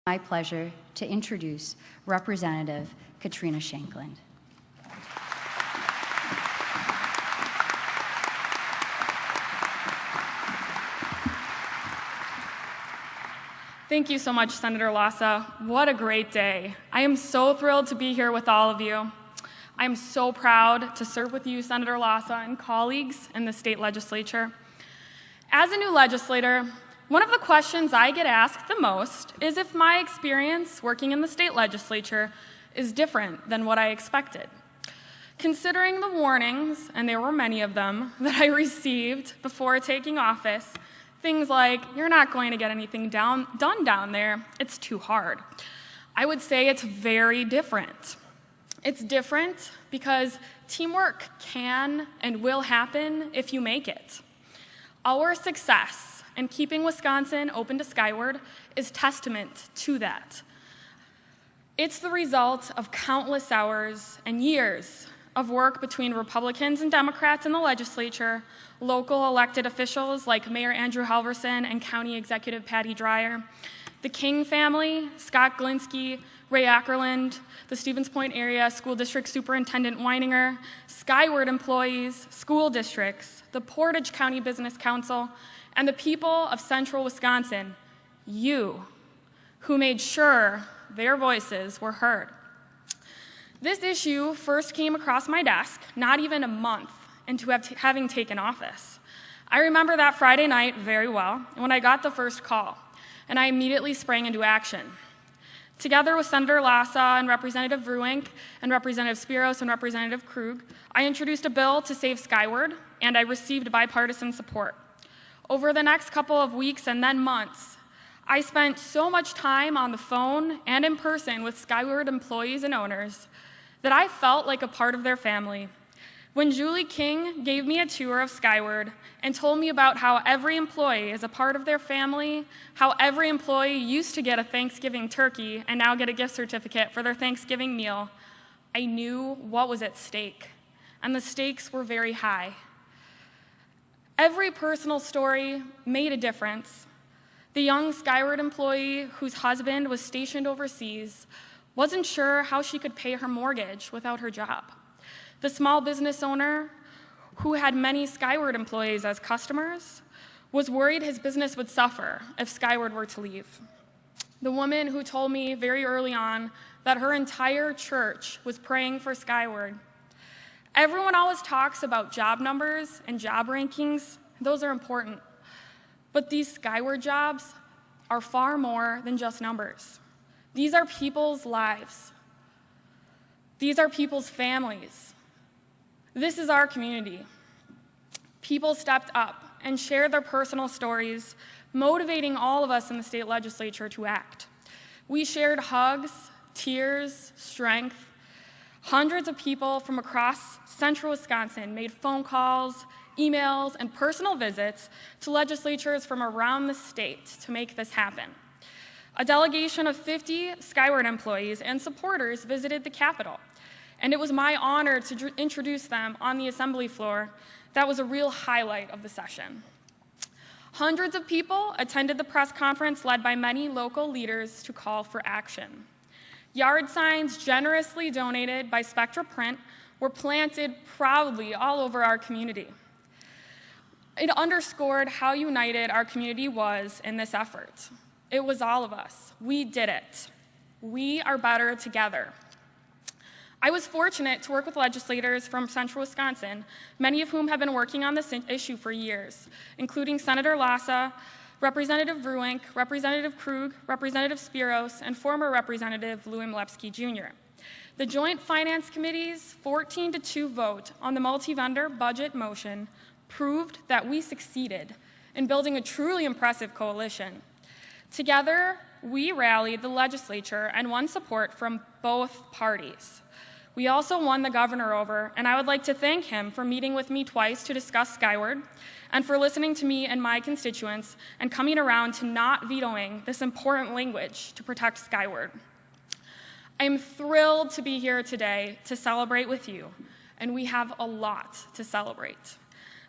My pleasure to introduce Representative Katrina Shankland. Thank you so much, Senator Lassa. What a great day. I am so thrilled to be here with all of you. I am so proud to serve with you, Senator Lassa, and colleagues in the state legislature. As a new legislator, one of the questions I get asked the most is if my experience working in the state legislature is different than what I expected. Considering the warnings, and there were many of them, that I received before taking office, things like, you're not going to get anything done down there, it's too hard, I would say it's very different. It's different because teamwork can and will happen if you make it. Our success in keeping Wisconsin open to Skyward is testament to that. It's the result of countless hours and years of work between Republicans and Democrats in the legislature, local elected officials like Mayor Andrew Halverson and County Executive Patty Dreyer, the King family, Scott Glinski, Ray Ackerland, the Stevens Point Area School District Superintendent Weininger, Skyward employees, school districts, the Portage County Business Council, and the people of central Wisconsin, you, who made sure their voices were heard. This issue first came across my desk not even a month into having taken office. I remember that Friday night very well when I got the first call, and I immediately sprang into action. Together with Senator Lassa and Representative Vruink and Representative Spiros and Representative Krug, I introduced a bill to save Skyward, and I received bipartisan support. Over the next couple of weeks and then months, I spent so much time on the phone and in person with Skyward employees and owners that I felt like a part of their family. When Julie King gave me a tour of Skyward and told me about how every employee is a part of their family, how every employee used to get a Thanksgiving turkey and now get a gift certificate for their Thanksgiving meal, I knew what was at stake, and the stakes were very high. Every personal story made a difference. The young Skyward employee whose husband was stationed overseas wasn't sure how she could pay her mortgage without her job. The small business owner who had many Skyward employees as customers was worried his business would suffer if Skyward were to leave. The woman who told me very early on that her entire church was praying for Skyward. Everyone always talks about job numbers and job rankings. Those are important. But these Skyward jobs are far more than just numbers. These are people's lives. These are people's families. This is our community. People stepped up and shared their personal stories, motivating all of us in the state legislature to act. We shared hugs, tears, strength. Hundreds of people from across central Wisconsin made phone calls, emails, and personal visits to legislatures from around the state to make this happen. A delegation of 50 Skyward employees and supporters visited the Capitol, and it was my honor to introduce them on the assembly floor. That was a real highlight of the session. Hundreds of people attended the press conference led by many local leaders to call for action. Yard signs generously donated by Spectra Print were planted proudly all over our community. It underscored how united our community was in this effort. It was all of us. We did it. We are better together. I was fortunate to work with legislators from central Wisconsin, many of whom have been working on this issue for years, including Senator Lassa, Representative Vruink, Representative Krug, Representative Spiros, and former Representative Louis Mlepsky Jr. The Joint Finance Committee's 14-2 vote on the multi-vendor budget motion proved that we succeeded in building a truly impressive coalition. Together, we rallied the legislature and won support from both parties. We also won the governor over, and I would like to thank him for meeting with me twice to discuss Skyward and for listening to me and my constituents and coming around to not vetoing this important language to protect Skyward. I am thrilled to be here today to celebrate with you, and we have a lot to celebrate.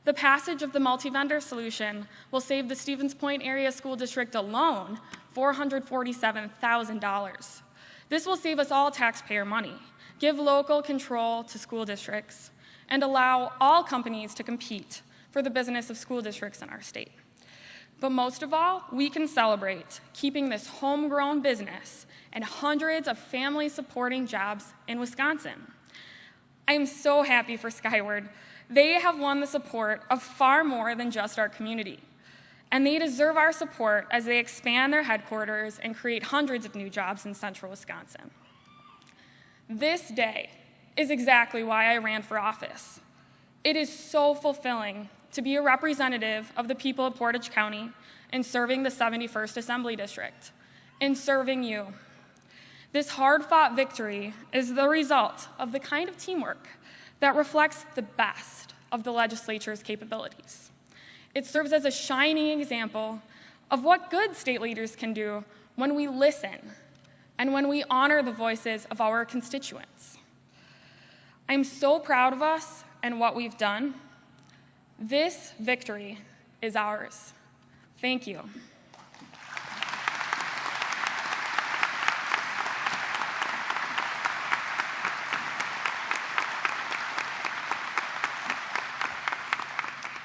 The passage of the multi-vendor solution will save the Stevens Point Area School District alone $447,000. This will save us all taxpayer money, give local control to school districts, and allow all companies to compete for the business of school districts in our state. But most of all, we can celebrate keeping this homegrown business and hundreds of family-supporting jobs in Wisconsin. I am so happy for Skyward. They have won the support of far more than just our community, and they deserve our support as they expand their headquarters and create hundreds of new jobs in central Wisconsin. This day is exactly why I ran for office. It is so fulfilling to be a representative of the people of Portage County and serving the 71st Assembly District, and serving you. This hard-fought victory is the result of the kind of teamwork that reflects the best of the legislature's capabilities. It serves as a shining example of what good state leaders can do when we listen and when we honor the voices of our constituents. I'm so proud of us and what we've done. This victory is ours. Thank you.